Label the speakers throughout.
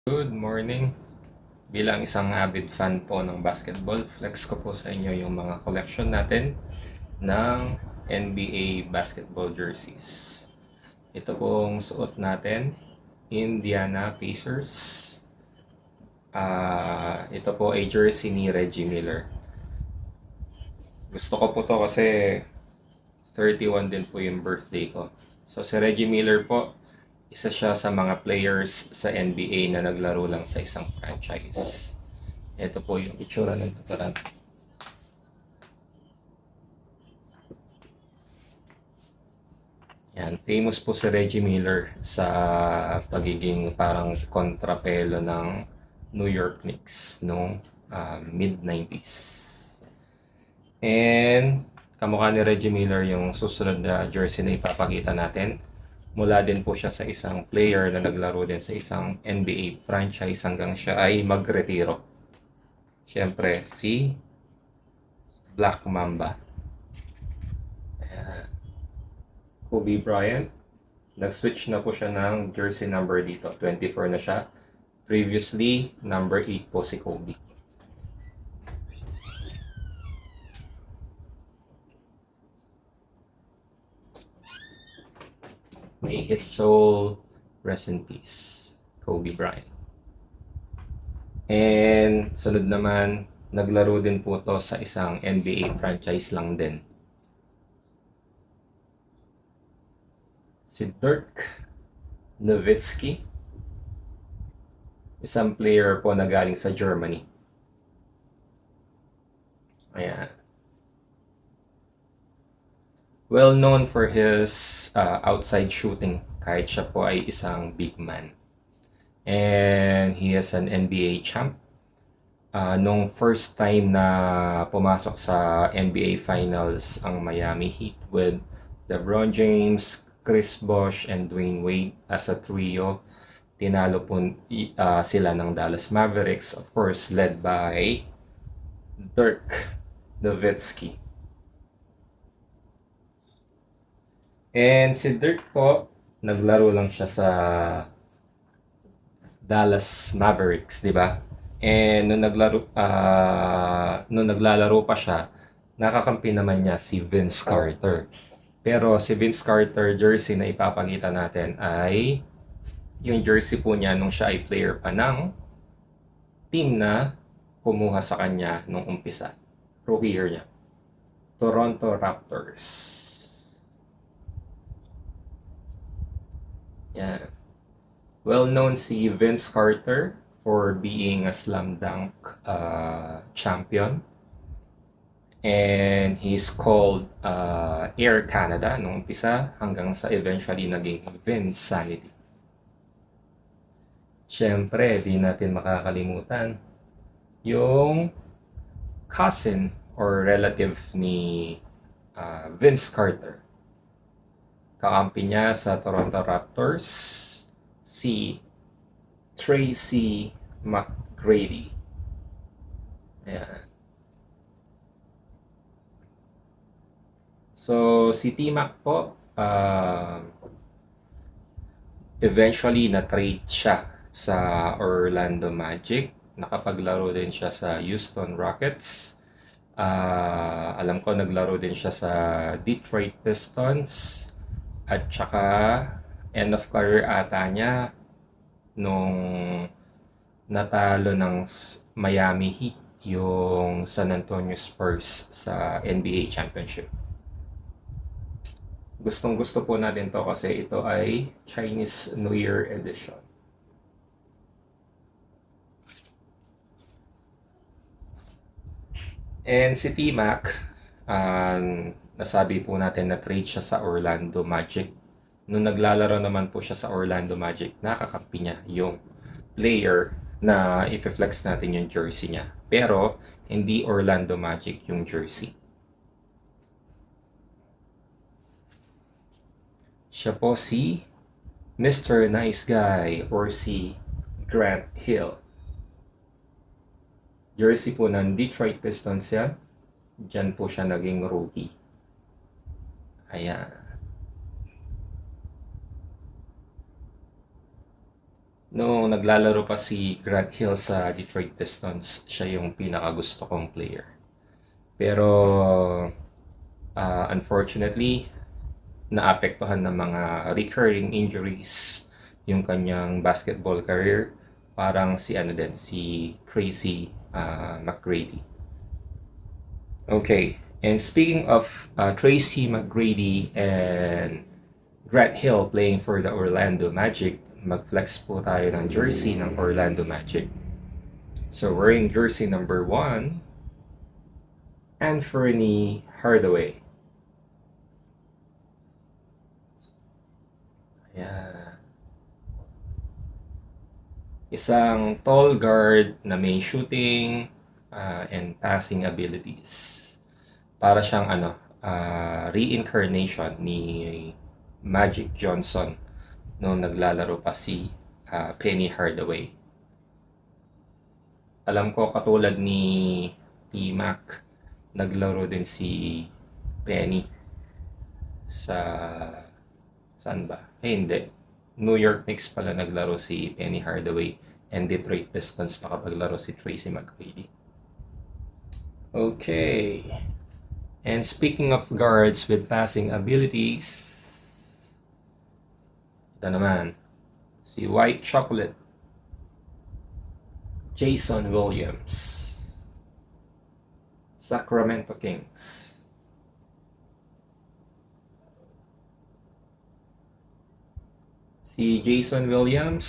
Speaker 1: Good morning. Bilang isang avid fan po ng basketball, flex ko po sa inyo yung mga collection natin ng NBA basketball jerseys. Ito pong suot natin, Indiana Pacers. Ito po ay jersey ni Reggie Miller. Gusto ko po to kasi 31 din po yung birthday ko. So si Reggie Miller po, isa siya sa mga players sa NBA na naglaro lang sa isang franchise. Ito po yung itsura ng tuturan. Yan, famous po si Reggie Miller sa pagiging parang kontrapelo ng New York Knicks noong mid-90s. And kamukha ni Reggie Miller yung susunod na jersey na ipapakita natin. Mula din po siya sa isang player na naglaro din sa isang NBA franchise hanggang siya ay magretiro. Siyempre, si Black Mamba. Kobe Bryant. Nag-switch na po siya ng jersey number dito. 24 na siya. Previously, number 8 po si Kobe. May his soul rest in peace, Kobe Bryant. And sunod naman, naglaro din po to sa isang NBA franchise lang din. Si Dirk Nowitzki, isang player po na galing sa Germany. Ayan. Well known for his outside shooting kahit siya po ay isang big man. And he is an NBA champ. Nung first time na pumasok sa NBA Finals ang Miami Heat with LeBron James, Chris Bosh, and Dwayne Wade as a trio, tinalo po sila ng Dallas Mavericks, of course, led by Dirk Nowitzki. And si Dirk po, naglaro lang siya sa Dallas Mavericks, di ba? And nung naglalaro pa siya, nakakampi naman niya si Vince Carter. Pero si Vince Carter jersey na ipapakita natin ay yung jersey po niya nung siya ay player pa ng team na kumuha sa kanya nung umpisa. Rookie year niya. Toronto Raptors. Yan. Well known si Vince Carter for being a slam dunk champion. And he's called Air Canada nung umpisa hanggang sa eventually naging Vinsanity. Siyempre, di natin makakalimutan yung cousin or relative ni Vince Carter. Kakampi niya sa Toronto Raptors, si Tracy McGrady. Ayan. So, si T-Mac po, eventually na-trade siya sa Orlando Magic. Nakapaglaro din siya sa Houston Rockets. Alam ko naglaro din siya sa Detroit Pistons. At saka end of career ata niya nung natalo ng Miami Heat yung San Antonio Spurs sa NBA Championship. Gustong gusto po natin to kasi ito ay Chinese New Year edition. And si T-Mac, nasabi po natin na trade siya sa Orlando Magic. Nung naglalaro naman po siya sa Orlando Magic, nakakampi niya yung player na i-flex natin yung jersey niya. Pero, hindi Orlando Magic yung jersey. Siya po si Mr. Nice Guy or si Grant Hill. Jersey po ng Detroit Pistons yan. Diyan po siya naging rookie. Ayan. Nung naglalaro pa si Grant Hill sa Detroit Pistons, siya yung pinakagusto kong player. Pero unfortunately, naapektuhan ng mga recurring injuries yung kanyang basketball career. Parang si ano din, si Tracy McGrady. Okay, and speaking of Tracy McGrady and Grant Hill playing for the Orlando Magic, mag-flex po tayo ng jersey ng Orlando Magic. So wearing jersey number 1, Anthony Hardaway. Ayan. Isang tall guard na may shooting and passing abilities. Para siyang reincarnation ni Magic Johnson nung naglalaro pa si Penny Hardaway. Alam ko katulad ni T-Mac, naglaro din si Penny sa saan ba? Hindi. New York Knicks pala naglaro si Penny Hardaway, and Detroit Pistons nakapaglaro si Tracy McGrady. Okay. And speaking of guards with passing abilities, ito naman, si White Chocolate, Jason Williams, Sacramento Kings. Si Jason Williams,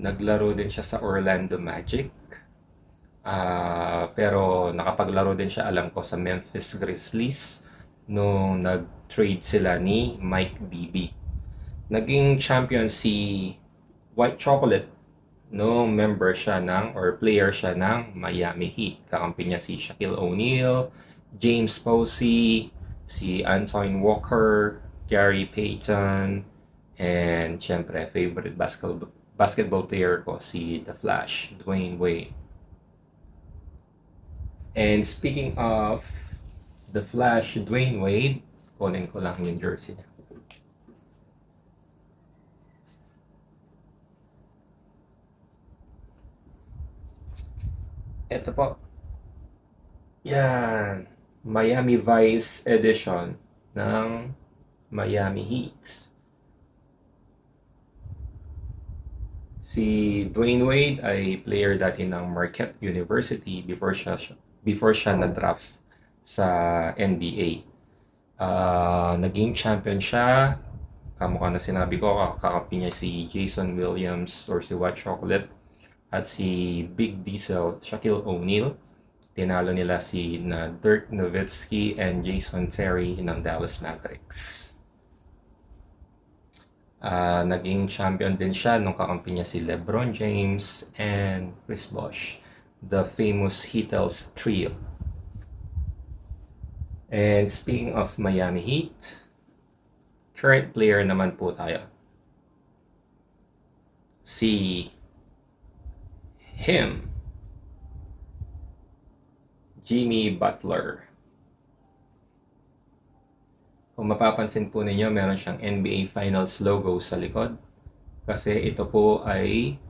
Speaker 1: naglaro din siya sa Orlando Magic. Pero nakapaglaro din siya, alam ko, sa Memphis Grizzlies nung nag-trade sila ni Mike Bibby. Naging champion si White Chocolate nung member siya ng or player siya ng Miami Heat. Kakampi niya si Shaquille O'Neal, James Posey, si Antoine Walker, Gary Payton, and syempre favorite basketball player ko si The Flash, Dwayne Wade. And speaking of The Flash, Dwayne Wade, kunin ko lang yung jersey niya. Ito po. Yan. Miami Vice edition ng Miami Heat. Si Dwayne Wade ay player dati ng Marquette University before siya na-draft sa NBA. Naging champion siya. Kamukha na sinabi ko, kakampi niya si Jason Williams or si White Chocolate at si Big Diesel, Shaquille O'Neal. Tinalo nila si Dirk Nowitzki and Jason Terry ng Dallas Mavericks. Naging champion din siya nung kakampi niya si LeBron James and Chris Bosh, the famous Heatles trio. And speaking of Miami Heat, current player naman po tayo. Si Jimmy Butler. Kung mapapansin po ninyo, meron siyang NBA Finals logo sa likod. Kasi ito po ay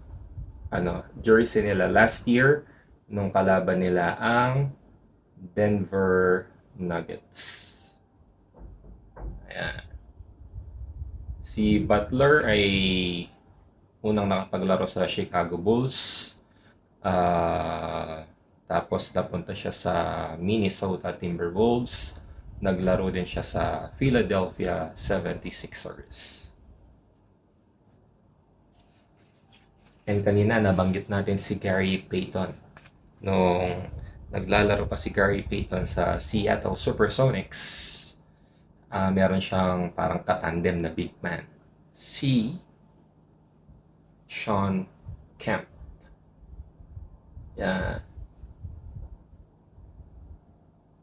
Speaker 1: jersey nila last year nung kalaban nila ang Denver Nuggets. Ayan. Si Butler ay unang nakapaglaro sa Chicago Bulls. Tapos napunta siya sa Minnesota Timberwolves. Naglaro din siya sa Philadelphia 76ers. And kanina nabanggit natin si Gary Payton. Nung naglalaro pa si Gary Payton sa Seattle Supersonics, meron siyang parang katandem na big man. Si Shawn Kemp. Yan.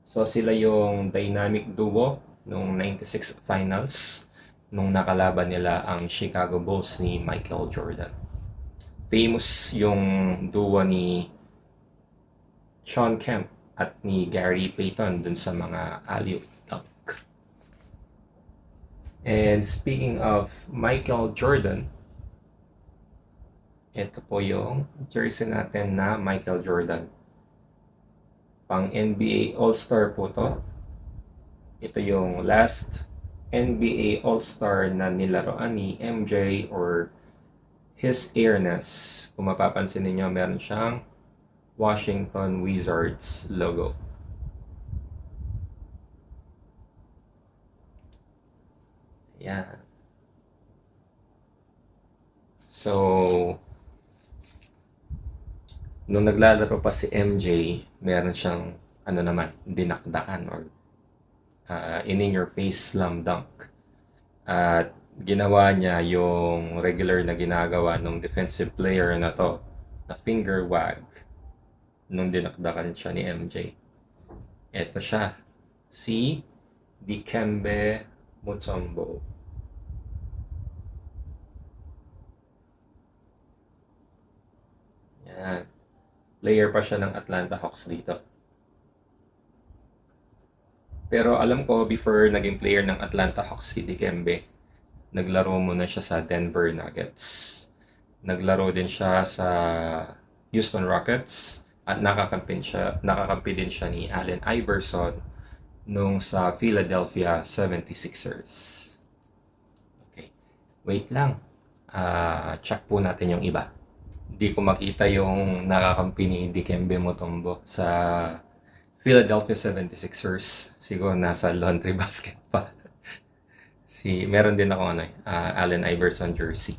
Speaker 1: So sila yung dynamic duo nung 96 finals nung nakalaban nila ang Chicago Bulls ni Michael Jordan. Famous yung duo ni Shawn Kemp at ni Gary Payton dun sa mga alley-oop dunk. And speaking of Michael Jordan, Ito po yung jersey natin na Michael Jordan. Pang NBA All-Star po to. Ito yung last NBA All-Star na nilaroan ni MJ or His Airness. Kung mapapansin niyo, meron siyang Washington Wizards logo. Yan. So, nung naglalaro pa si MJ, meron siyang dinakdakan or in-your-face slam dunk. At ginawa niya yung regular na ginagawa ng defensive player na to, na finger wag, nung dinakdakan siya ni MJ. Ito siya, si Dikembe Mutombo. Yan. Player pa siya ng Atlanta Hawks dito. Pero alam ko, before naging player ng Atlanta Hawks si Dikembe, naglaro muna siya sa Denver Nuggets. Naglaro din siya sa Houston Rockets at nakakampi din siya ni Allen Iverson nung sa Philadelphia 76ers. Okay. Wait lang. Check po natin yung iba. Hindi ko makita yung nakakampi ni Dikembe Mutombo sa Philadelphia 76ers. Siguro nasa laundry basket pa. Meron din ako Allen Iverson jersey.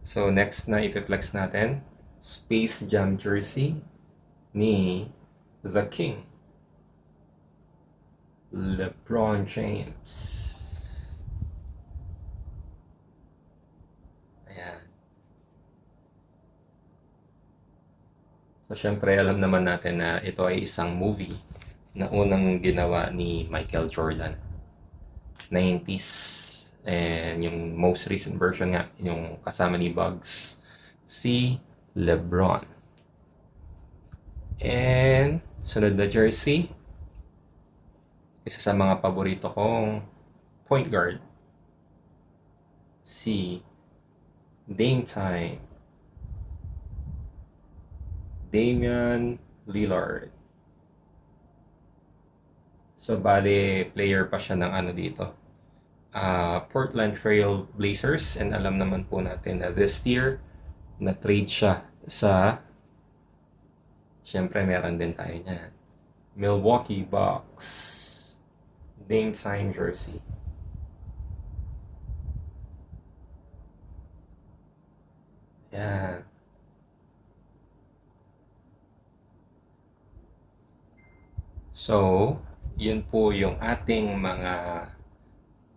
Speaker 1: So next na i-flex natin, Space Jam jersey ni The King, LeBron James. Ayan. So syempre alam naman natin na ito ay isang movie na unang ginawa ni Michael Jordan. 90s. And yung most recent version nga, yung kasama ni Bugs, si LeBron. And sunod na jersey, isa sa mga paborito kong point guard, si Damian Lillard. So bale player pa siya ng dito, Portland Trail Blazers, and alam naman po natin na this year na trade siya sa, syempre meron din tayo niyan, Milwaukee Bucks. Dame Time jersey. Yan. So, yun po yung ating mga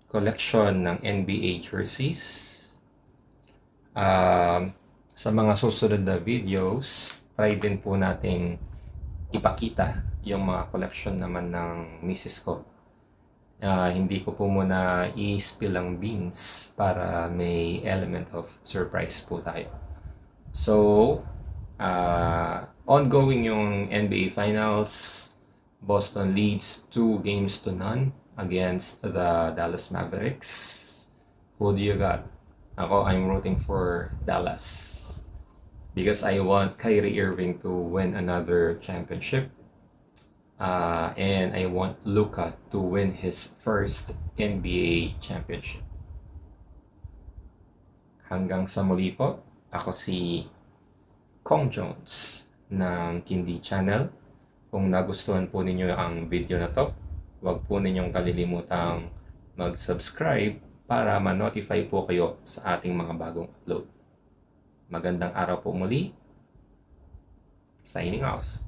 Speaker 1: collection ng NBA jerseys. Sa mga susunod na videos, try din po nating ipakita yung mga collection naman ng misis ko. Hindi ko po muna i-spill ang beans para may element of surprise po tayo. So, ongoing yung NBA Finals. Boston leads 2-0 against the Dallas Mavericks. Who do you got? Ako, I'm rooting for Dallas because I want Kyrie Irving to win another championship. And I want Luka to win his first NBA championship. Hanggang sa muli po, ako si Kong Jones ng Kindi Channel. Kung nagustuhan po ninyo ang video na to, huwag po ninyong kalilimutang mag-subscribe para ma-notify po kayo sa ating mga bagong upload. Magandang araw po muli. Signing off.